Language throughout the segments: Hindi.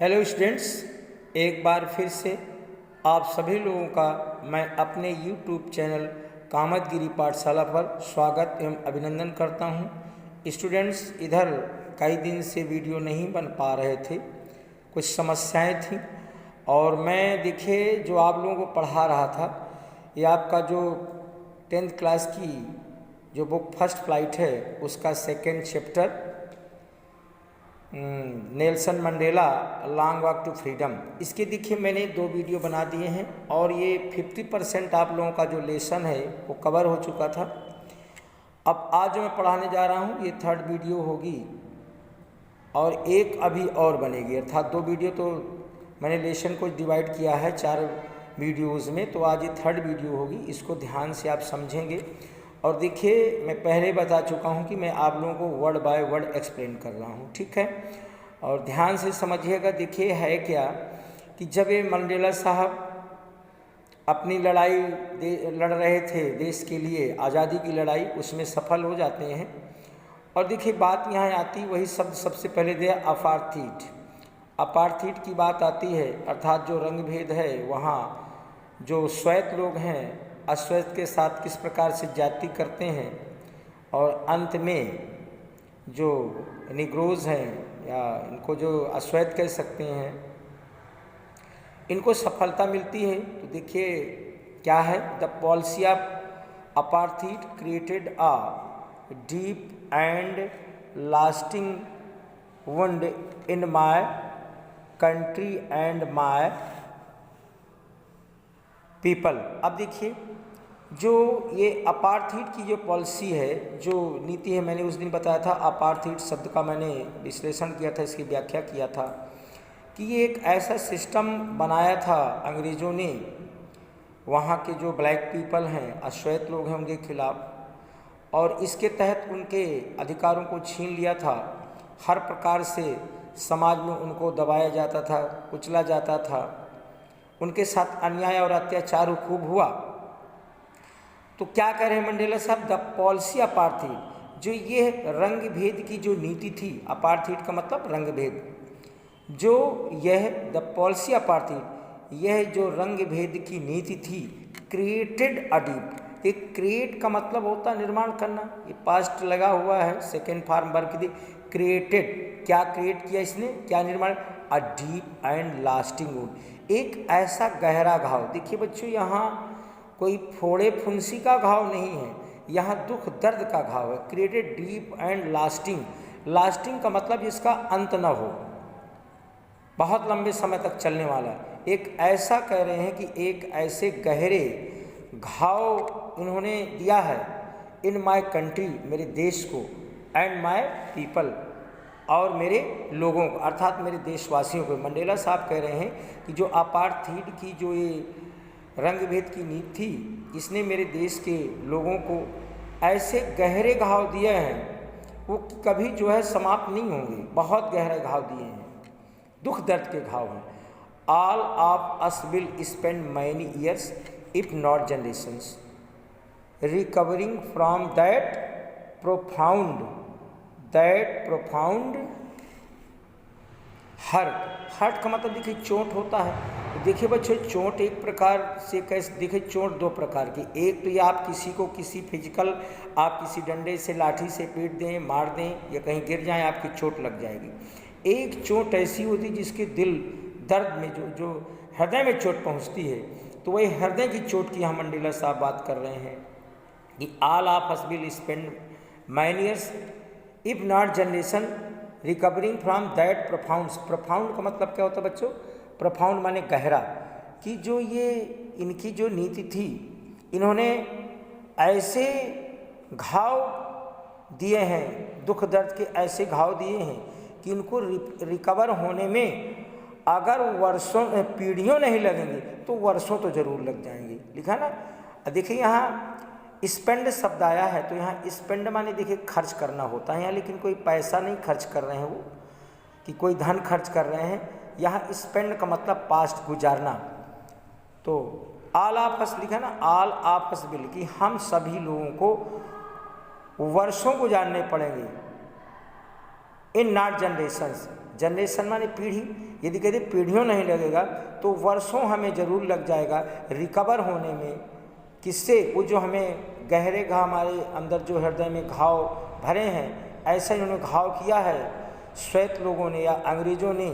हेलो स्टूडेंट्स, एक बार फिर से आप सभी लोगों का मैं अपने यूट्यूब चैनल कामतगिरी पाठशाला पर स्वागत एवं अभिनंदन करता हूं। स्टूडेंट्स, इधर कई दिन से वीडियो नहीं बन पा रहे थे, कुछ समस्याएं थीं और मैं देखिए जो आप लोगों को पढ़ा रहा था ये आपका जो 10th क्लास की जो बुक फर्स्ट फ्लाइट है उसका second chapter Nelson Mandela long walk to freedom, इसके देखिए मैंने 2 वीडियो बना दिए हैं और ये 50% आप लोगों का जो लेसन है वो कवर हो चुका था। अब आज जो मैं पढ़ाने जा रहा हूँ ये 3rd वीडियो होगी और एक अभी और बनेगी, अर्थात 2 वीडियो तो मैंने लेसन को डिवाइड किया है 4 वीडियोज़ में, तो आज ये 3rd वीडियो होगी। इसको ध्यान से आप समझेंगे और देखिए मैं पहले बता चुका हूँ कि मैं आप लोगों को वर्ड बाय वर्ड एक्सप्लेन कर रहा हूँ, ठीक है। और ध्यान से समझिएगा। देखिए है क्या कि जब ये मंडेला साहब अपनी लड़ाई लड़ रहे थे देश के लिए, आज़ादी की लड़ाई, उसमें सफल हो जाते हैं और देखिए बात यहाँ आती, वही शब्द सबसे पहले दिया अपार्थीड। अपार्थीड की बात आती है, अर्थात जो रंग भेद है, वहाँ जो श्वेत लोग हैं अश्वेत के साथ किस प्रकार से जाति करते हैं और अंत में जो निग्रोज हैं या इनको जो अश्वेत कह सकते हैं इनको सफलता मिलती है। तो देखिए क्या है, the policy of apartheid created a deep and lasting wound in my country and my people. अब देखिए जो ये अपार्थीड की जो पॉलिसी है, जो नीति है, मैंने उस दिन बताया था अपार्थीड शब्द का मैंने विश्लेषण किया था, इसकी व्याख्या किया था कि ये एक ऐसा सिस्टम बनाया था अंग्रेज़ों ने वहाँ के जो ब्लैक पीपल हैं, अश्वेत लोग हैं, उनके खिलाफ, और इसके तहत उनके अधिकारों को छीन लिया था। हर प्रकार से समाज में उनको दबाया जाता था, कुचला जाता था, उनके साथ अन्याय और अत्याचार खूब हुआ। तो क्या कह रहे हैं मंडेला साहब, द पॉलिसी अपार्थीड, जो ये रंग भेद की जो नीति थी, अपार्थीड का मतलब रंग भेद, जो यह द पॉलिसी अपार्थीड, यह जो रंग भेद की नीति थी, क्रिएटेड अ डीप, एक क्रिएट का मतलब होता है निर्माण करना, ये पास्ट लगा हुआ है, सेकेंड फॉर्म वर्ग की क्रिएटेड, क्या क्रिएट किया इसने, क्या निर्माण, a deep and lasting wound, एक ऐसा गहरा घाव। देखिए बच्चों, यहाँ कोई फोड़े फुंसी का घाव नहीं है, यहाँ दुख दर्द का घाव है। Created deep and lasting, lasting का मतलब जिसका अंत न हो, बहुत लंबे समय तक चलने वाला। एक ऐसा कह रहे हैं कि एक ऐसे गहरे घाव इन्होंने दिया है इन माय कंट्री, मेरे देश को, एंड माय पीपल, और मेरे लोगों को, अर्थात मेरे देशवासियों को। मंडेला साहब कह रहे हैं कि जो अपार्थीड की जो ये रंग भेद की नीति थी, इसने मेरे देश के लोगों को ऐसे गहरे घाव दिए हैं, वो कभी जो है समाप्त नहीं होंगे, बहुत गहरे घाव दिए हैं, दुख दर्द के घाव हैं। All of us will spend many years if not generations recovering from that profound hurt का मतलब देखिए चोट होता है। देखिए बच्चों, चोट एक प्रकार से कैसे, देखिए चोट 2 प्रकार की, एक तो ये आप किसी को किसी फिजिकल, आप किसी डंडे से लाठी से पीट दें, मार दें या कहीं गिर जाएं, आपकी चोट लग जाएगी। एक चोट ऐसी होती है जिसके दिल दर्द में जो हृदय में चोट पहुंचती है, तो वही हृदय की चोट की यहाँ मंडेला साहब बात कर रहे हैं कि all of us will spend many years if not generation recovering from that profound. Profound का मतलब क्या होता है बच्चों, प्रोफाउंड माने गहरा, कि जो ये इनकी जो नीति थी, इन्होंने ऐसे घाव दिए हैं, दुख दर्द के ऐसे घाव दिए हैं कि इनको रिकवर होने में अगर वर्षों पीढ़ियों नहीं लगेंगे तो वर्षों तो जरूर लग जाएंगे। लिखा ना, देखिए यहाँ स्पेंड शब्द आया है, तो यहाँ स्पेंड माने देखिए खर्च करना होता है यहाँ, लेकिन कोई पैसा नहीं खर्च कर रहे हैं वो, कि कोई धन खर्च कर रहे हैं। यहाँ स्पेंड का मतलब पास्ट, गुजारना। तो ऑल ऑफ अस लिखा ना, ऑल ऑफ अस विल, कि हम सभी लोगों को वर्षों गुजारने पड़ेंगे इन नॉट जनरेशंस, जनरेशन माने पीढ़ी, यदि कहते पीढ़ियों नहीं लगेगा तो वर्षों हमें जरूर लग जाएगा रिकवर होने में। किससे? वो जो हमें गहरे घाव, हमारे अंदर जो हृदय में घाव भरे हैं, ऐसा इन्होंने घाव किया है श्वेत लोगों ने या अंग्रेजों ने,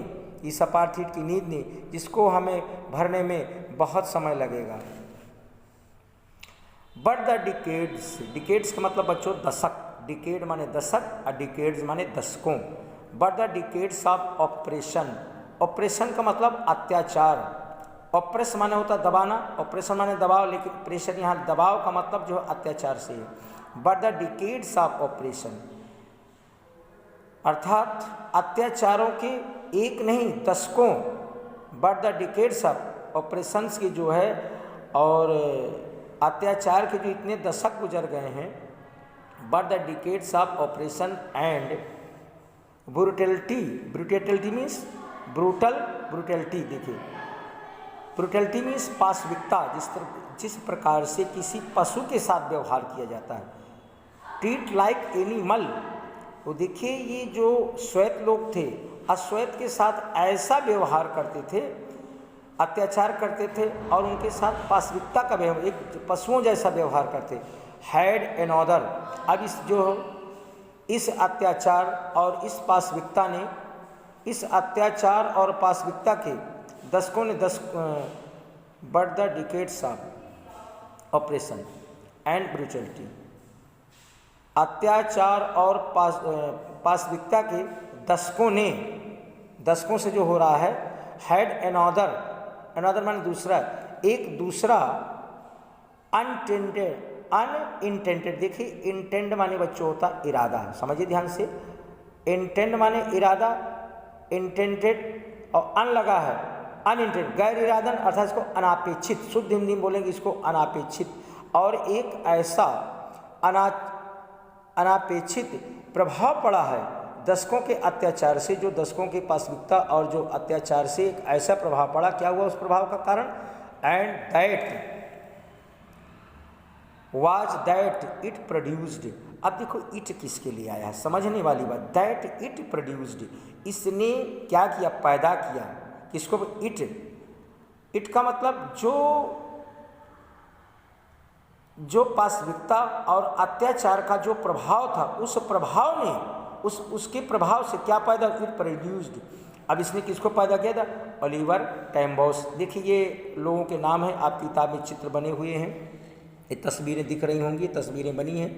इस अपार्थाइड की नीति ने, जिसको हमें भरने में बहुत समय लगेगा। बट द डिकेड्स, डिकेड्स का मतलब बच्चों दशक, डिकेड माने दशक और डिकेड्स माने दशकों। But the decades of operation, operation का मतलब अत्याचार, ऑपरेस माने होता दबाना, ऑपरेशन माने दबाव, लेकिन प्रेशर यहाँ दबाव का मतलब जो अत्याचार से है। But the decades of operation अर्थात अत्याचारों के एक नहीं दशकों, but the decades of operations की जो है और अत्याचार के जो इतने दशक गुजर गए हैं, but the decades of operation and brutality, brutality means brutal, brutality देखिए, ब्रूटलिटी मीन्स पाशविकता, जिस प्रकार से किसी पशु के साथ व्यवहार किया जाता है, ट्रीट लाइक एनिमल। तो देखिए ये जो श्वेत लोग थे अश्वेत के साथ ऐसा व्यवहार करते थे, अत्याचार करते थे और उनके साथ पाशविकता का व्यवहार, एक पशुओं जैसा व्यवहार करते। हैड एनॉदर, अब इस अत्याचार और इस पाशविकता ने, इस अत्याचार और पाशविकता के दशकों ने but the decades of operation and brutality, अत्याचार और पाशविकता के दशकों ने, दशकों से जो हो रहा है, हैड एनॉदर, एनॉदर माने दूसरा, एक दूसरा अनटेंडेड, अनइंटेंडेड, देखिए इंटेंड माने बच्चों होता इरादा, समझिए ध्यान से, इंटेंड माने इरादा, इंटेंडेड और अन लगा है, अनइंटेंड गैर इरादन अर्थात इसको अनापेक्षित, शुद्ध हिंदी में बोलेंगे इसको अनापेक्षित, और एक ऐसा अनापेक्षित प्रभाव पड़ा है दशकों के अत्याचार से, जो दशकों के पाशविकता और जो अत्याचार से एक ऐसा प्रभाव पड़ा, क्या हुआ उस प्रभाव का कारण, and that was that it produced. अब देखो इट किसके लिए आया है, समझने वाली बात, दैट इट प्रोड्यूस्ड, इसने क्या किया, पैदा किया, किसको, इट, इट का मतलब जो पाशविकता और अत्याचार का जो प्रभाव था, उस प्रभाव ने, उसके प्रभाव से क्या पैदा, इट प्रोड्यूस्ड। अब इसने किसको पैदा किया था, ओलिवर टैम्बोस। देखिए ये लोगों के नाम हैं, आपकी किताब में चित्र बने हुए हैं, ये तस्वीरें दिख रही होंगी, तस्वीरें बनी हैं,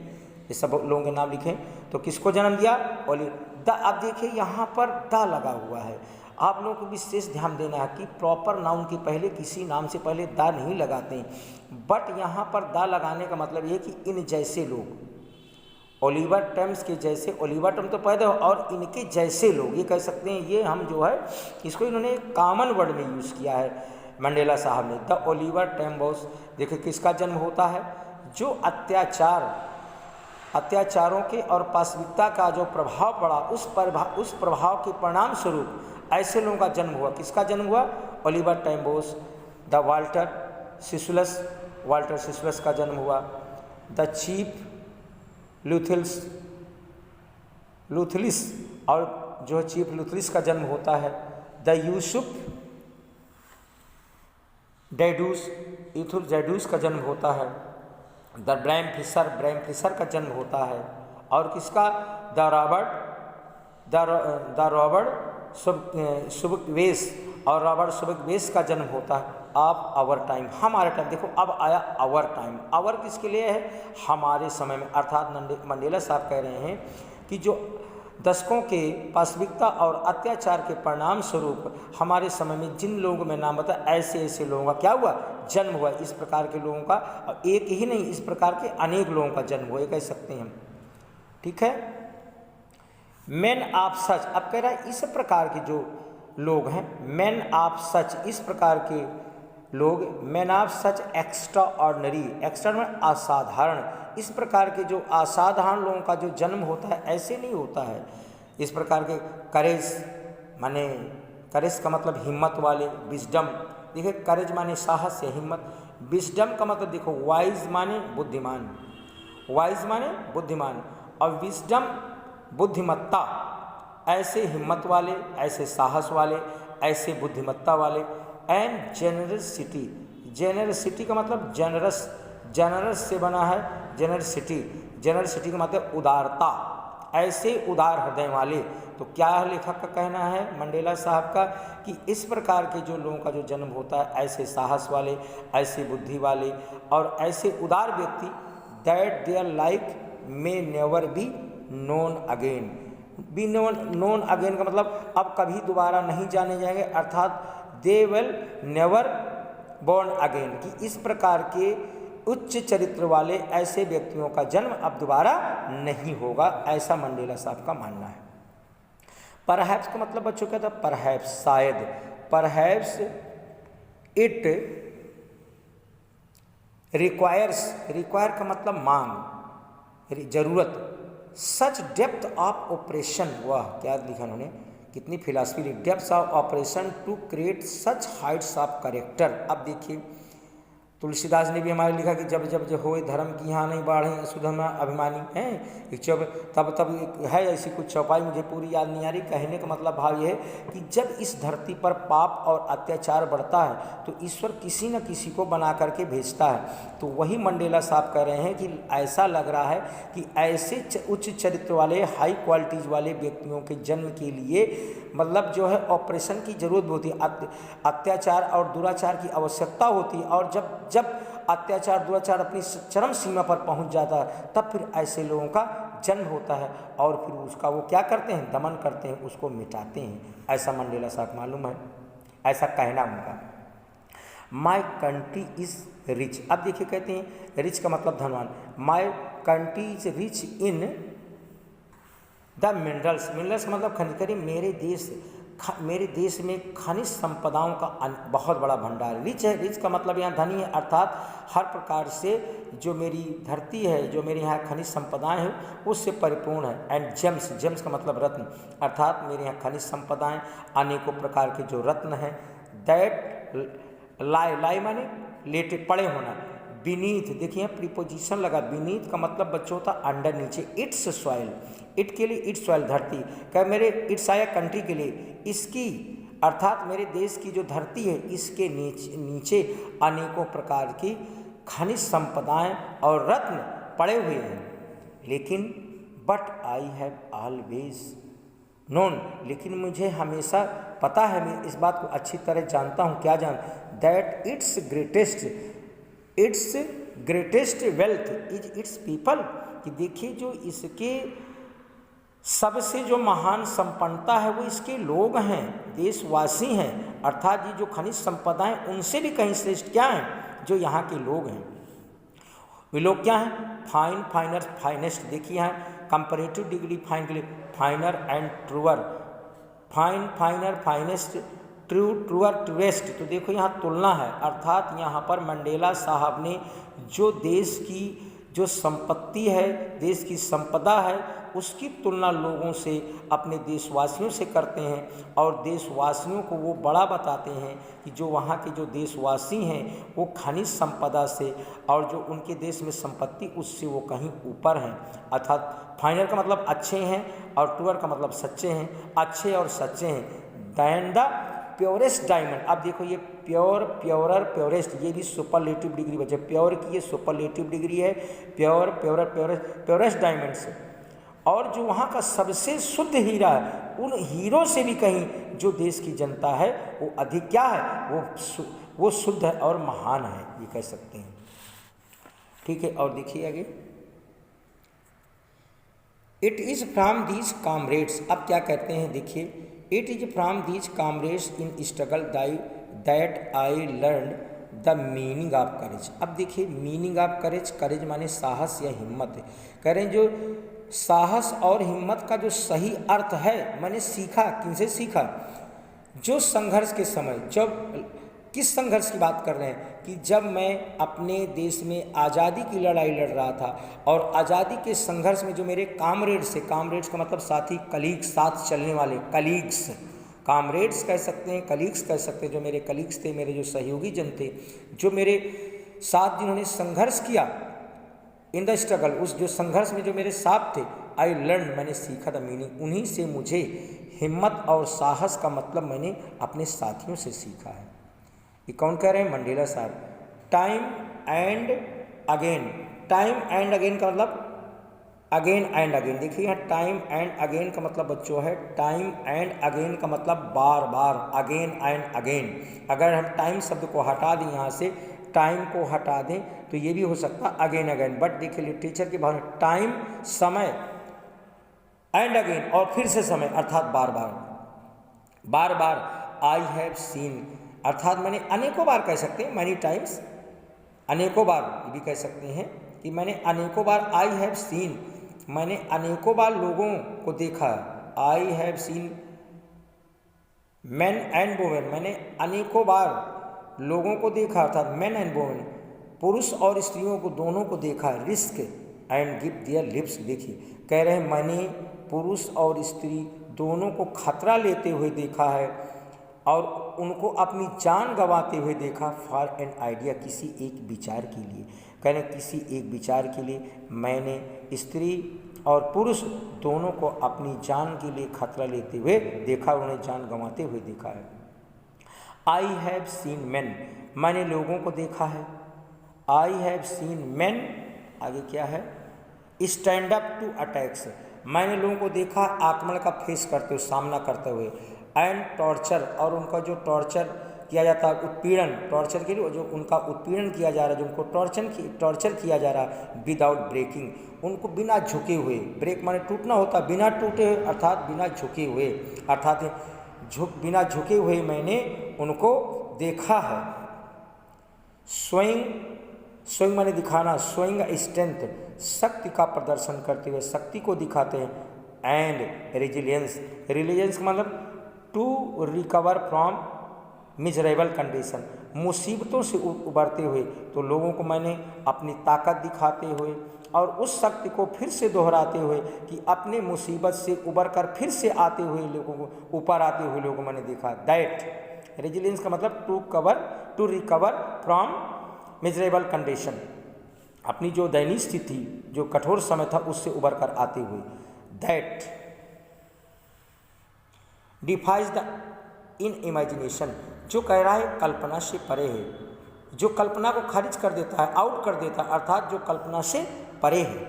ये सब लोगों के नाम लिखें। तो किसको जन्म दिया, द। अब देखिए यहाँ पर द लगा हुआ है, आप लोगों को विशेष ध्यान देना है कि प्रॉपर नाउन के पहले किसी नाम से पहले द नहीं लगाते हैं, बट यहाँ पर द लगाने का मतलब ये कि इन जैसे लोग, ओलिवर टम्स के जैसे, ओलिवर टम तो पैदा हो, और इनके जैसे लोग, ये कह सकते हैं, ये हम जो है इसको इन्होंने कॉमन वर्ड में यूज़ किया है मंडेला साहब ने, द ओलिवर टैम्बोस। देखिए किसका जन्म होता है, जो अत्याचारों के और पाशविकता का जो प्रभाव पड़ा, उस प्रभाव के परिणाम स्वरूप ऐसे लोगों का जन्म हुआ। किसका जन्म हुआ, ओलिवर टैम्बोस। द वाल्टर सिसुलस का जन्म हुआ। द चीफ लूथलिस, और जो चीफ लूथलिस का जन्म होता है। द यूसुफ जैडूस का जन्म होता है। द ब्रैम फिशर का जन्म होता है। और किसका, द रॉबर्ट सुबकवेस, और रॉबर्ट सुबकवेस का जन्म होता है। ऑफ आवर टाइम, हमारे टाइम, देखो अब आया आवर टाइम, आवर किसके लिए है, हमारे समय में, अर्थात मंडेला साहब कह रहे हैं कि जो दशकों के पाशविकता और अत्याचार के परिणाम स्वरूप हमारे समय में जिन लोगों में नाम बता, ऐसे ऐसे लोगों का क्या हुआ, जन्म हुआ। इस प्रकार के लोगों का, एक ही नहीं, इस प्रकार के अनेक लोगों का जन्म हुआ, कह सकते हैं हम, ठीक है। मैन ऑफ सच, अब कह रहा है इस प्रकार के जो लोग हैं, मैन ऑफ सच, इस प्रकार के लोग, man of such extra ordinary, extra असाधारण, इस प्रकार के जो असाधारण लोगों का जो जन्म होता है, ऐसे नहीं होता है। इस प्रकार के करेज माने, करेज का मतलब हिम्मत वाले, विजडम, देखिए करेज माने साहस या हिम्मत, विजडम का मतलब देखो वाइज माने बुद्धिमान, वाइज माने बुद्धिमान, और विजडम बुद्धिमत्ता, ऐसे हिम्मत वाले, ऐसे साहस वाले, ऐसे बुद्धिमत्ता वाले। एंड जेनरसिटी, जेनरसिटी का मतलब जनरस, जनरस से बना है जेनरसिटी, जेनरसिटी का मतलब उदारता, ऐसे उदार हृदय वाले। तो क्या लेखक का कहना है मंडेला साहब का कि इस प्रकार के जो लोगों का जो जन्म होता है, ऐसे साहस वाले, ऐसे बुद्धि वाले और ऐसे उदार व्यक्ति, that there like may never be known again. Be known again का मतलब अब कभी दोबारा नहीं जाने जाएंगे, अर्थात they will never born again, कि इस प्रकार के उच्च चरित्र वाले ऐसे व्यक्तियों का जन्म अब दोबारा नहीं होगा, ऐसा मंडेला साहब का मानना है। परहैप्स का मतलब बच्चों क्या था, परहैप्स शायद, परहैप्स इट रिक्वायर्स, रिक्वायर का मतलब मांग, जरूरत, सच डेप्थ ऑफ ऑपरेशन, वाह क्या लिखा उन्होंने, कितनी फिलॉसफी लिखी, depth of operation to create such heights of character. अब देखिए तुलसीदास ने भी हमारे लिखा कि जब जब जो होए धर्म की यहाँ नहीं बाढ़े असुधर्म अभिमानी हैं, एक तब है ऐसी कुछ चौपाई, मुझे पूरी याद नहीं आ रही। कहने का मतलब भाव ये है कि जब इस धरती पर पाप और अत्याचार बढ़ता है तो ईश्वर किसी न किसी को बना करके भेजता है। तो वही मंडेला साहब कह रहे हैं कि ऐसा लग रहा है कि ऐसे उच्च चरित्र वाले, हाई क्वालिटीज़ वाले व्यक्तियों के जन्म के लिए मतलब जो है ऑपरेशन की जरूरत होती है, अत्याचार और दुराचार की आवश्यकता होती है। और जब जब अत्याचार दुराचार अपनी चरम सीमा पर पहुंच जाता है तब फिर ऐसे लोगों का जन्म होता है और फिर उसका वो क्या करते हैं, दमन करते हैं, उसको मिटाते हैं। ऐसा मंडेला साहब मालूम है, ऐसा कहना उनका। माई कंट्री इज रिच, अब देखिए कहते हैं रिच का मतलब धनवान, my country is rich in the minerals, minerals का मतलब खनिज, करिए मेरे देश में खनिज संपदाओं का बहुत बड़ा भंडार है। रिच है, रिच का मतलब यहाँ धनी है, अर्थात हर प्रकार से जो मेरी धरती है, जो मेरे यहाँ खनिज संपदाएं हैं उससे परिपूर्ण है। एंड जेम्स, जेम्स का मतलब रत्न, अर्थात मेरे यहाँ खनिज संपदाएं अनेकों प्रकार के जो रत्न हैं। दैट लाई, लाई माने लेटे पड़े होना, बीनीथ, देखिए प्रीपोजिशन लगा, बीनीथ का मतलब बच्चों होता अंडर नीचे, इट्स सॉइल, इट के लिए इट्स सॉइल धरती, क्या मेरे इट्स आया कंट्री के लिए, इसकी अर्थात मेरे देश की जो धरती है इसके नीचे अनेकों प्रकार की खनिज संपदाएं और रत्न पड़े हुए हैं। लेकिन but I have always known, लेकिन मुझे हमेशा पता है, मैं इस बात को अच्छी तरह जानता हूँ, क्या जान, that it's greatest wealth is it's people, कि देखिए जो इसके सबसे जो महान संपन्नता है वो इसके लोग हैं, देशवासी हैं, अर्थात ये जो खनिज संपदाएं उनसे भी कहीं श्रेष्ठ क्या हैं, जो यहाँ के लोग हैं। वे लोग क्या हैं, फाइन, फाइनर, फाइनेस्ट, देखिए यहाँ कंपैरेटिव डिग्री फाइन के लिए फाइनर and truer, fine, फाइनर, finest, true, truer, truest, तो देखो यहाँ तुलना है, अर्थात यहाँ पर मंडेला साहब ने जो देश की जो संपत्ति है, देश की संपदा है, उसकी तुलना लोगों से, अपने देशवासियों से करते हैं और देशवासियों को वो बड़ा बताते हैं कि जो वहाँ के जो देशवासी हैं वो खनिज संपदा से और जो उनके देश में संपत्ति उससे वो कहीं ऊपर हैं। अर्थात फाइनल का मतलब अच्छे हैं और ट्रूअर का मतलब सच्चे हैं, अच्छे और सच्चे हैं। दैन द प्योरेस्ट डायमंड, अब देखो ये प्योर, प्योरर, प्योरेस्ट, ये भी सुपरलेटिव डिग्री बचे, प्योर की ये सुपरलेटिव डिग्री है, प्योर, प्योरर, प्योरेस्ट डायमंड से। और जो वहाँ का सबसे शुद्ध हीरा है, उन हीरों से भी कहीं जो देश की जनता है वो अधिक क्या है, वो शुद्ध है और महान है, ये कह सकते हैं। ठीक है, और देखिए आगे, it is from these comrades, अब क्या कहते हैं देखिए, it is from these comrades in struggle that I learn the meaning of courage. अब देखिए मीनिंग ऑफ करेज, करेज माने साहस या हिम्मत है, कह रहे हैं जो साहस और हिम्मत का जो सही अर्थ है मैंने सीखा, किनसे सीखा, जो संघर्ष के समय, जब किस संघर्ष की बात कर रहे हैं कि जब मैं अपने देश में आज़ादी की लड़ाई लड़ रहा था और आज़ादी के संघर्ष में जो मेरे कामरेड्स से, कामरेड्स का मतलब साथी, कलीग्स, साथ चलने वाले, कलीग्स, कामरेड्स कह सकते हैं, कलीग्स कह सकते हैं, जो मेरे कलीग्स थे, मेरे जो सहयोगी जन थे, जो मेरे साथ जिन्होंने संघर्ष किया इन द स्ट्रगल, उस जो संघर्ष में जो मेरे साथ थे, आई लर्न मैंने सीखा द मीनिंग, उन्हीं से मुझे हिम्मत और साहस का मतलब मैंने अपने साथियों से सीखा है। ये कौन कह रहे हैं? मंडेला साहब। Time and again, time and again का मतलब अगेन एंड अगेन। देखिए यहाँ टाइम एंड अगेन का मतलब बच्चों है, टाइम एंड अगेन का मतलब बार बार, अगेन एंड अगेन। अगर हम टाइम शब्द को हटा दें, यहाँ से टाइम को हटा दें तो ये भी हो सकता है अगेन अगेन। बट देखिए लिटरेचर की भाषा टाइम समय, एंड अगेन और फिर से समय अर्थात बार बार, बार बार। आई हैव सीन अर्थात मैंने अनेकों बार कह सकते हैं, मैनी टाइम्स, अनेकों बार भी कह सकते हैं कि मैंने अनेकों बार, आई हैव सीन मैंने अनेकों बार लोगों को देखा, I have seen man and women मैंने अनेकों बार लोगों को देखा अर्थात मैन एंड वुमेन, पुरुष और स्त्रियों को दोनों को देखा, risk and give their lips. देखिए कह रहे हैं मैंने पुरुष और स्त्री दोनों को खतरा लेते हुए देखा है और उनको अपनी जान गंवाते हुए देखा, फॉर एन आइडिया किसी एक विचार के लिए। कह रहे हैं किसी एक विचार के लिए मैंने स्त्री और पुरुष दोनों को अपनी जान के लिए खतरा लेते हुए देखा, उन्हें जान गंवाते हुए देखा है। आई हैव सीन मैन मैंने लोगों को देखा है, आई हैव सीन मैन, आगे क्या है? स्टैंड अप टू अटैक्स मैंने लोगों को देखा आक्रमण का फेस करते हुए, सामना करते हुए, एंड टॉर्चर और उनका जो टॉर्चर किया जाता है, उत्पीड़न, टॉर्चर के लिए जो उनका उत्पीड़न किया जा रहा है, जो उनको टॉर्चर किया जा रहा है, विदाउट ब्रेकिंग उनको बिना झुके हुए, ब्रेक माने टूटना होता, बिना टूटे हुए अर्थात बिना झुके हुए, अर्थात बिना झुके हुए मैंने उनको देखा है। स्वयं माने दिखाना, स्वयं स्ट्रेंथ शक्ति का प्रदर्शन करते हुए, शक्ति को दिखाते हैं, एंड रिलीजियंस मतलब to recover from miserable condition मुसीबतों से उबरते हुए, तो लोगों को मैंने अपनी ताकत दिखाते हुए और उस शक्ति को फिर से दोहराते हुए कि अपने मुसीबत से उबर कर फिर से आते हुए लोगों को, ऊपर आते हुए लोगों को मैंने देखा। दैट रेजिलियंस का मतलब to recover from miserable condition, अपनी जो दयनीय स्थिति, जो कठोर समय था उससे उबर कर आते हुए। That defies the in imagination जो कह रहा है कल्पना से परे है, जो कल्पना को खारिज कर देता है, आउट कर देता है, अर्थात जो कल्पना से परे है।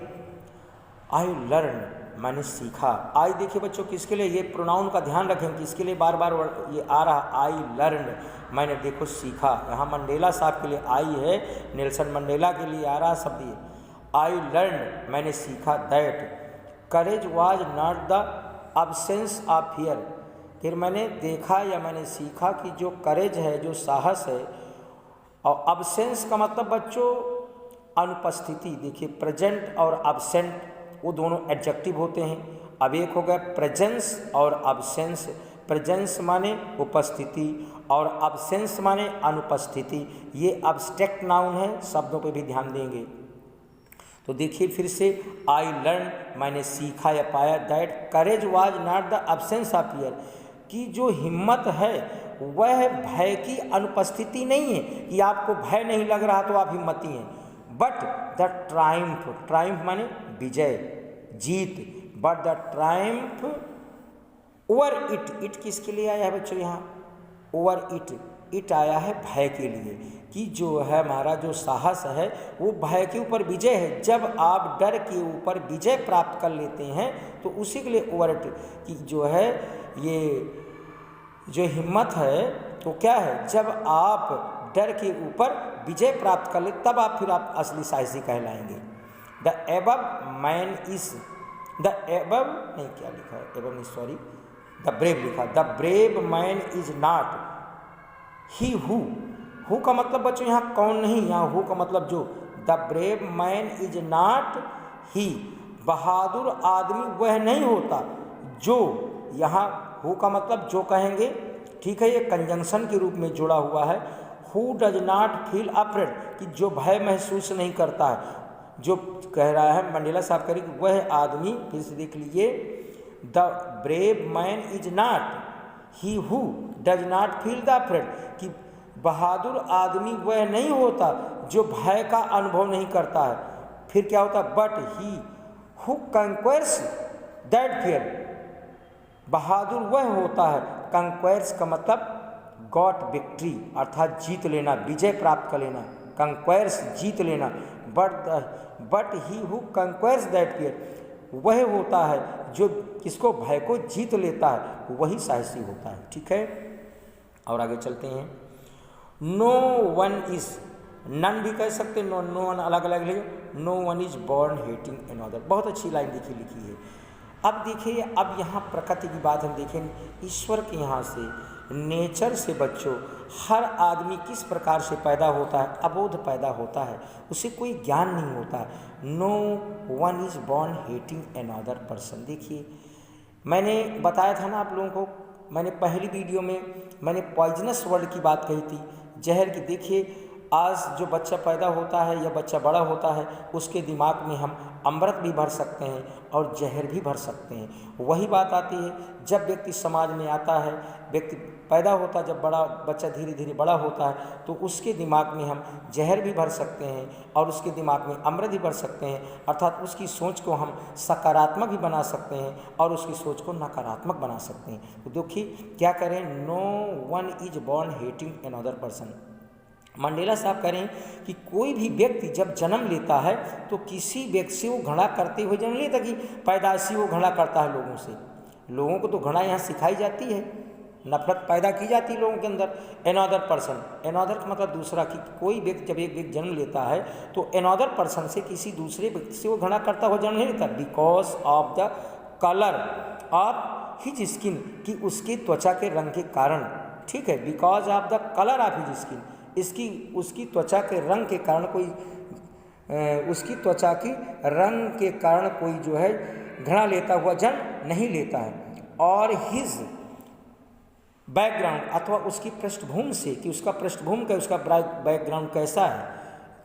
आई लर्न मैंने सीखा, आई देखिए बच्चों किसके लिए, ये प्रोनाउन का ध्यान रखें किसके लिए बार बार ये आ रहा, आई लर्न मैंने देखो सीखा। यहाँ मंडेला साहब के लिए आई है, नेल्सन मंडेला के लिए आ रहा शब्द ये, आई लर्न मैंने सीखा। That courage was not the absence of fear, फिर मैंने देखा या मैंने सीखा कि जो करेज है, जो साहस है, और अब्सेंस का मतलब बच्चों अनुपस्थिति। देखिए प्रेजेंट और अब्सेंट वो दोनों एडजेक्टिव होते हैं। अब एक हो गया प्रेजेंस और अब्सेंस, प्रेजेंस माने उपस्थिति और अब्सेंस माने अनुपस्थिति, ये अब्स्ट्रैक्ट नाउन है, शब्दों पे भी ध्यान देंगे। तो देखिए फिर से आई लर्न मैंने सीखा या पाया। That courage was not the absence of fear, कि जो हिम्मत है वह भय की अनुपस्थिति नहीं है, कि आपको भय नहीं लग रहा तो आप हिम्मती हैं, बट द ट्रायम्फ माने विजय, जीत, but the triumph over it किसके लिए आया है बच्चों? यहाँ ओवर इट आया है भय के लिए, कि जो है हमारा जो साहस है वो भय के ऊपर विजय है। जब आप डर के ऊपर विजय प्राप्त कर लेते हैं तो उसी के लिए ओवर इट, कि जो है ये जो हिम्मत है तो क्या है, जब आप डर के ऊपर विजय प्राप्त कर ले तब फिर आप असली साहसी कहलाएंगे। The above man is the above नहीं, क्या लिखा है, एबव नहीं सॉरी, द ब्रेव लिखा। The brave man is not he who का मतलब बच्चों यहाँ कौन नहीं, यहाँ हु का मतलब जो। The brave man is not he, बहादुर आदमी वह नहीं होता जो, यहाँ हु का मतलब जो कहेंगे, ठीक है, ये कंजंक्शन के रूप में जुड़ा हुआ है। Who does not feel afraid, कि जो भय महसूस नहीं करता है, जो कह रहा है मंडेला साहब कह रहे कि वह आदमी, फिर से देख लीजिए, the brave man is not he who does not feel the afraid, कि बहादुर आदमी वह नहीं होता जो भय का अनुभव नहीं करता है। फिर क्या होता है, but he who conquers that fear, बहादुर वह होता है, कंक्वेयर्स का मतलब गॉट विक्ट्री अर्थात जीत लेना, विजय प्राप्त कर लेना, कंक्वेयर्स जीत लेना, but he who conquers that fear, वह होता है जो किसको भय को जीत लेता है वही साहसी होता है। ठीक है, और आगे चलते हैं। नो वन इज, नन भी कह सकते, नो वन अलग अलग लिखे, no one is born hating another, बहुत अच्छी लाइन लिखी है। अब देखिए, अब यहाँ प्रकृति की बात हम देखें, ईश्वर के यहाँ से, नेचर से बच्चों, हर आदमी किस प्रकार से पैदा होता है, अबोध पैदा होता है, उसे कोई ज्ञान नहीं होता है। No one is born hating another person. देखिए, मैंने बताया था ना आप लोगों को, मैंने पहली वीडियो में मैंने पॉइजनस वर्ड की बात कही थी, जहर की। देखिए, आज जो बच्चा पैदा होता है या बच्चा बड़ा होता है, उसके दिमाग में हम अमृत भी भर सकते हैं और जहर भी भर सकते हैं। वही बात आती है जब व्यक्ति समाज में आता है, व्यक्ति पैदा होता है, जब बड़ा बच्चा धीरे धीरे बड़ा होता है, तो उसके दिमाग में हम जहर भी भर सकते हैं और उसके दिमाग में अमृत भी भर सकते हैं, अर्थात उसकी सोच को हम सकारात्मक भी बना सकते हैं और उसकी सोच को नकारात्मक बना सकते हैं। तो देखिए क्या करें, no one is born hating another person. Mandela साहब कह रहे हैं कि कोई भी व्यक्ति जब जन्म लेता है तो किसी व्यक्ति से वो घृणा करते हुए जन्म लेता, कि पैदाइशी वो घृणा करता है लोगों से। लोगों को तो घृणा यहाँ सिखाई जाती है, नफरत पैदा की जाती है लोगों के अंदर। अनदर पर्सन, अनदर का मतलब दूसरा, कि कोई व्यक्ति जब एक व्यक्ति जन्म लेता है तो अनदर पर्सन से, किसी दूसरे व्यक्ति से वो घृणा करता हुआ जन्म नहीं लेता, because of the colour of his skin, कि उसकी त्वचा के रंग के कारण। ठीक है, because of the colour of his skin, उसकी त्वचा के रंग के कारण कोई उसकी त्वचा की रंग के कारण कोई जो है घृणा लेता हुआ जन्म नहीं लेता है। और हिज बैकग्राउंड अथवा उसकी पृष्ठभूमि से, कि उसका पृष्ठभूमि का, उसका बैकग्राउंड कैसा है,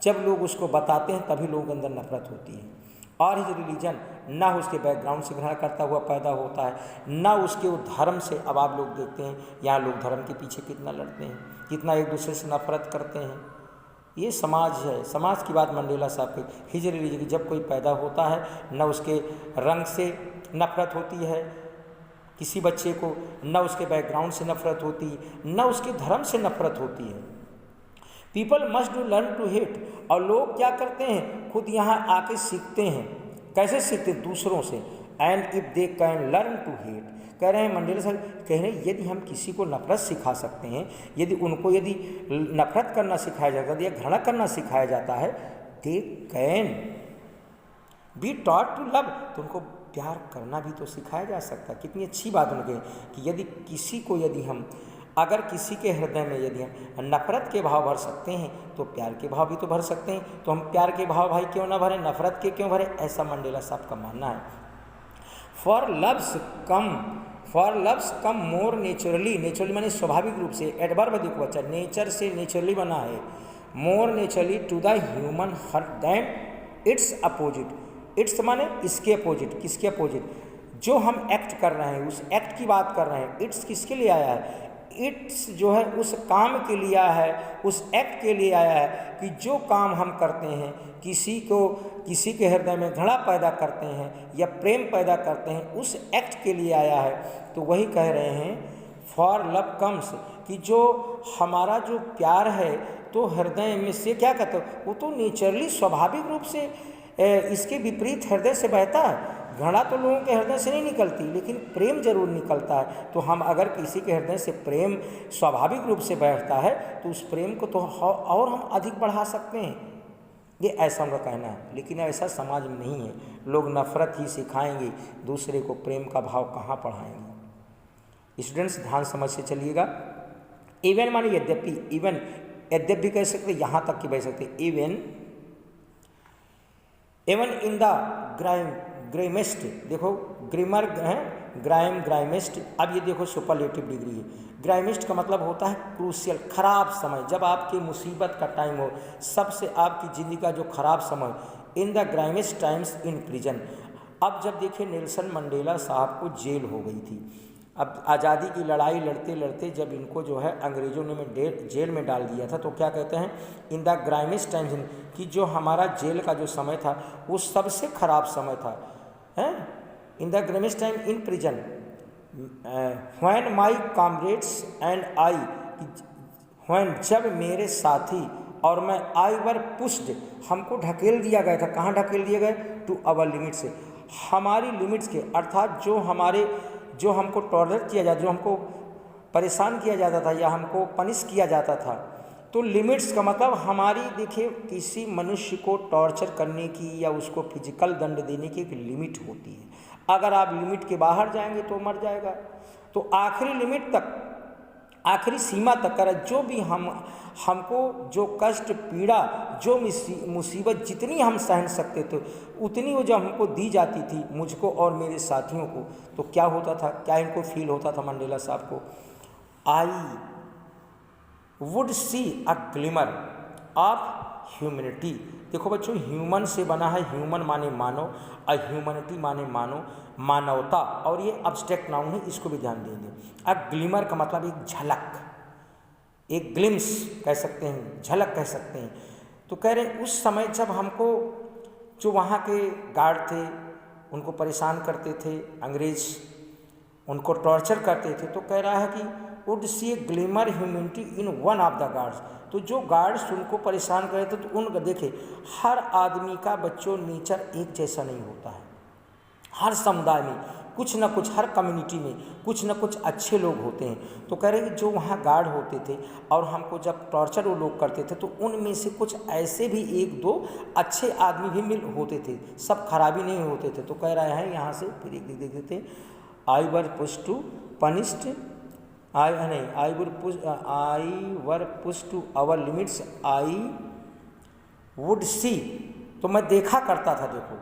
जब लोग उसको बताते हैं तभी लोगों के अंदर नफरत होती है। और हिज रिलीजन, ना उसके बैकग्राउंड से घृणा करता हुआ पैदा होता है, ना उसके वो धर्म से। अब आप लोग देखते हैं यहाँ लोग धर्म के पीछे कितना लड़ते हैं, कितना एक दूसरे से नफरत करते हैं। ये समाज है, समाज की बात मंडेला साहब की। हिज रिलीजन, जब कोई पैदा होता है, न उसके रंग से नफरत होती है किसी बच्चे को, न उसके बैकग्राउंड से नफरत होती, न उसके धर्म से नफरत होती है। People must do learn to hate, और लोग क्या करते हैं, खुद यहाँ आके सीखते हैं। कैसे सीखते हैं, दूसरों से। And if they can learn to hate, कह रहे हैं मंडेला साहब, कह रहे हैं यदि हम किसी को नफरत सिखा सकते हैं, यदि उनको यदि नफरत करना सिखाया जाता है या घृणा करना सिखाया जाता है, they can be taught to love, तो उनको प्यार करना भी तो सिखाया जा सकता है। कितनी अच्छी बात उनके, कि यदि किसी को, यदि हम अगर किसी के हृदय में यदि हम नफरत के भाव भर सकते हैं तो प्यार के भाव भी तो भर सकते हैं। तो हम प्यार के भाव भाई क्यों ना भरें, नफरत के क्यों भरें, ऐसा मंडेला साहब का मानना है। For loves come more naturally, naturally माने स्वाभाविक रूप से, एडवर्ब देखो अच्छा, नेचर से नेचुरली बना है, more naturally to the human heart than its opposite. Its माने इसके अपोजिट, किसके अपोजिट, जो हम एक्ट कर रहे हैं उस एक्ट की बात कर रहे हैं। इट्स किसके लिए आया है, इट्स जो है उस काम के लिए आया है, उस एक्ट के लिए आया है, कि जो काम हम करते हैं, किसी के हृदय में घृणा पैदा करते हैं या प्रेम पैदा करते हैं, उस एक्ट के लिए आया है। तो वही कह रहे हैं फॉर लव कम्स, कि जो हमारा जो प्यार है तो हृदय में से क्या कहते हो, वो तो नेचुरली स्वाभाविक रूप से इसके विपरीत हृदय से बहता है। घृणा तो लोगों के हृदय से नहीं निकलती, लेकिन प्रेम जरूर निकलता है। तो हम अगर किसी के हृदय से प्रेम स्वाभाविक रूप से बैठता है तो उस प्रेम को तो और हम अधिक बढ़ा सकते हैं। ये ऐसा उनका कहना है, लेकिन ऐसा समाज में नहीं है। लोग नफरत ही सिखाएंगे, दूसरे को प्रेम का भाव कहाँ पढ़ाएंगे। स्टूडेंट्स ध्यान समझ से चलिएगा। इवन माने यद्यपि, इवन यद्यपि कह सकते, यहाँ तक कि कह सकते, इवन इन द ग्राइमेस्ट, देखो ग्रीमर है, ग्राइमेस्ट। अब ये देखो सुपरलेटिव डिग्री है। ग्राइमेस्ट का मतलब होता है क्रूशियल, खराब समय, जब आपकी मुसीबत का टाइम हो, सबसे आपकी ज़िंदगी का जो खराब समय, in the grimmest times in prison. अब जब देखिए नेल्सन मंडेला साहब को जेल हो गई थी। अब आज़ादी की लड़ाई लड़ते लड़ते जब इनको जो है अंग्रेज़ों ने जेल में डाल दिया था, तो क्या कहते हैं, इन द ग्राइमेस्ट टाइम्स, कि जो हमारा जेल का जो समय था वो सबसे खराब समय था, हैं। In the grimmest time in prison when my comrades and I, when जब मेरे साथी और मैं आई वर पुश्ड, हमको ढकेल दिया गया था। कहाँ ढकेल दिए गए? टू अवर लिमिट से, हमारी लिमिट्स के, अर्थात जो हमको टॉलरेट किया जाता, जो हमको परेशान किया जाता था या हमको पनिश किया जाता था। तो लिमिट्स का मतलब हमारी, देखिए किसी मनुष्य को टॉर्चर करने की या उसको फिजिकल दंड देने की एक लिमिट होती है। अगर आप लिमिट के बाहर जाएंगे तो मर जाएगा। तो आखिरी लिमिट तक, आखिरी सीमा तक कर, जो भी हमको जो कष्ट पीड़ा, जो मुसीबत जितनी हम सहन सकते थे उतनी वो जो हमको दी जाती थी, मुझको और मेरे साथियों को, तो क्या होता था, क्या इनको फील होता था मंडेला साहब को? आई would C a glimmer of humanity. देखो बच्चों, ह्यूमन से बना है, ह्यूमन माने मानव, अ ह्यूमैनिटी माने मानव, मानवता, और ये अब्स्ट्रैक्ट नाउन है, इसको भी ध्यान देंगे। अ ग्लिमर का मतलब एक झलक, एक ग्लिम्स कह सकते हैं, झलक कह सकते हैं। तो कह रहे उस समय जब हमको जो वहाँ के गार्ड थे उनको परेशान करते थे, अंग्रेज उनको टॉर्चर करते थे, तो कह रहा है कि would see A glimmer humanity in one of the guards. तो जो गार्ड्स उनको परेशान करे थे, तो उनका देखे, हर आदमी का बच्चों नेचर एक जैसा नहीं होता है। हर समुदाय में कुछ न कुछ, हर कम्युनिटी में कुछ न कुछ अच्छे लोग होते हैं। तो कह रहे कि जो वहाँ गार्ड होते थे और हमको जब टॉर्चर वो लोग करते थे, तो उनमें से कुछ ऐसे भी एक दो अच्छे आदमी भी मिल होते थे, सब खराबी नहीं होते थे। तो कह रहे हैं यहाँ से फिर एक देख देते थे, I were push to punished, I were push to our limits, I would see. तो मैं देखा करता था, देखो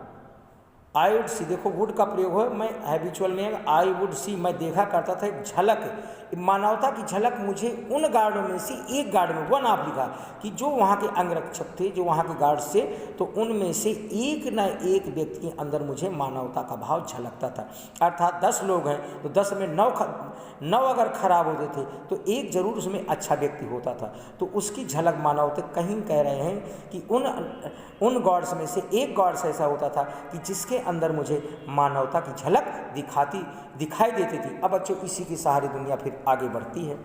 आई वुड सी, देखो वुड का प्रयोग हो, मैं हैबिचुअल में है, आई वुड सी, मैं देखा करता था एक झलक, मानवता की झलक मुझे उन गार्डों में से एक गार्ड में, वन आप लिखा कि जो वहाँ के अंगरक्षक थे, जो वहाँ के गार्ड से, तो उनमें से एक न एक व्यक्ति के अंदर मुझे मानवता का भाव झलकता था। अर्थात 10 लोग हैं तो 10 में 9 अगर खराब होते थे तो एक जरूर उसमें अच्छा व्यक्ति होता था। तो उसकी झलक मानवता, कहीं कह रहे हैं कि उन गॉड्स में से एक गॉड्स ऐसा होता था कि जिसके अंदर मुझे मानवता की झलक दिखाई देती थी। अब बच्चों इसी की सहारे दुनिया फिर आगे बढ़ती है।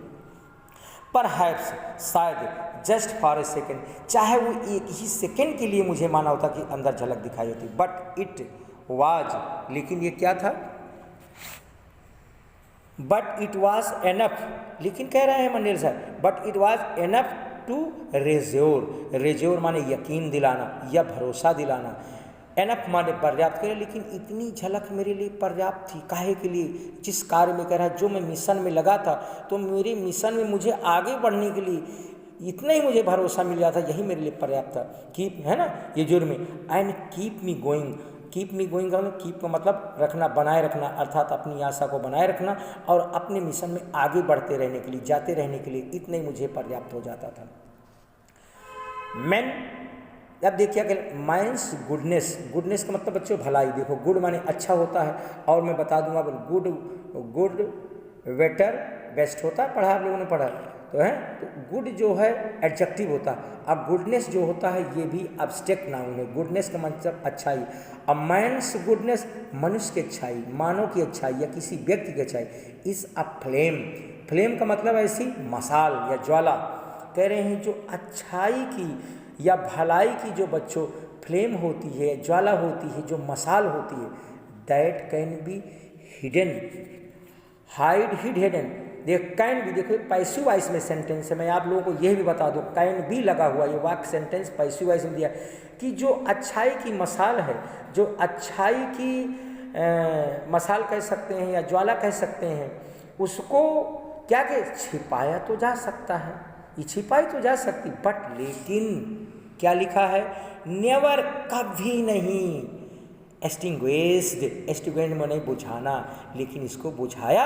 परहैप्स, शायद, जस्ट फॉर ए सेकेंड, चाहे वो एक ही सेकेंड के लिए मुझे मानवता के अंदर झलक दिखाई देती, बट इट वाज, लेकिन ये क्या था? बट इट वाज एनफ, लेकिन कह रहे हैं मंडेला साहब, but it was enough to reassure, reassure माने यकीन दिलाना या भरोसा दिलाना, एनफ माने पर्याप्त करे, लेकिन इतनी झलक मेरे लिए पर्याप्त थी। काहे के लिए? जिस कार्य में कह रहा है, जो मैं मिशन में लगा था, तो मेरे मिशन में मुझे आगे बढ़ने के लिए इतना ही मुझे भरोसा मिल जाता, यही मेरे लिए पर्याप्त था। कीप है ना ये जुर्म में, and keep me going, keep me going का कीप का मतलब रखना, बनाए रखना, अर्थात अपनी आशा को बनाए रखना और अपने मिशन में आगे बढ़ते रहने के लिए, जाते रहने के लिए इतना ही मुझे पर्याप्त हो जाता था। मैन, अब देखिए अगर माइंस गुडनेस, गुडनेस का मतलब बच्चों भलाई। देखो गुड माने अच्छा होता है, और मैं बता दूंगा गुड बेटर बेस्ट होता है, पढ़ा आप लोगों ने पढ़ा तो है। तो गुड जो है एडजेक्टिव होता है, अब गुडनेस जो होता है ये भी अब्स्ट्रैक्ट नाउन है। गुडनेस का मतलब अच्छाई। अब मैन्स गुडनेस, मनुष्य की अच्छाई, मानव की अच्छाई या किसी व्यक्ति की अच्छाई। इज अ फ्लेम, फ्लेम का मतलब ऐसी मसाल या ज्वाला। कह रहे हैं जो अच्छाई की या भलाई की जो बच्चों फ्लेम होती है, ज्वाला होती है, जो मसाल होती है, that can be hidden, hidden. देख कैन भी, देखो पैसिव वॉइस में सेंटेंस है, मैं आप लोगों को यह भी बता दूं, कैन भी लगा हुआ ये वाक्य सेंटेंस पैसिव वॉइस में दिया कि जो अच्छाई की मसाल है, जो अच्छाई की मसाल कह सकते हैं या ज्वाला कह सकते हैं, उसको क्या कह, छिपाया तो जा सकता है, ये छिपाई तो जा सकती, बट लेकिन क्या लिखा है, नेवर, कभी नहीं, एक्सटिंग्विश्ड, एक्सटिंग्विश्ड माने बुझाना, लेकिन इसको बुझाया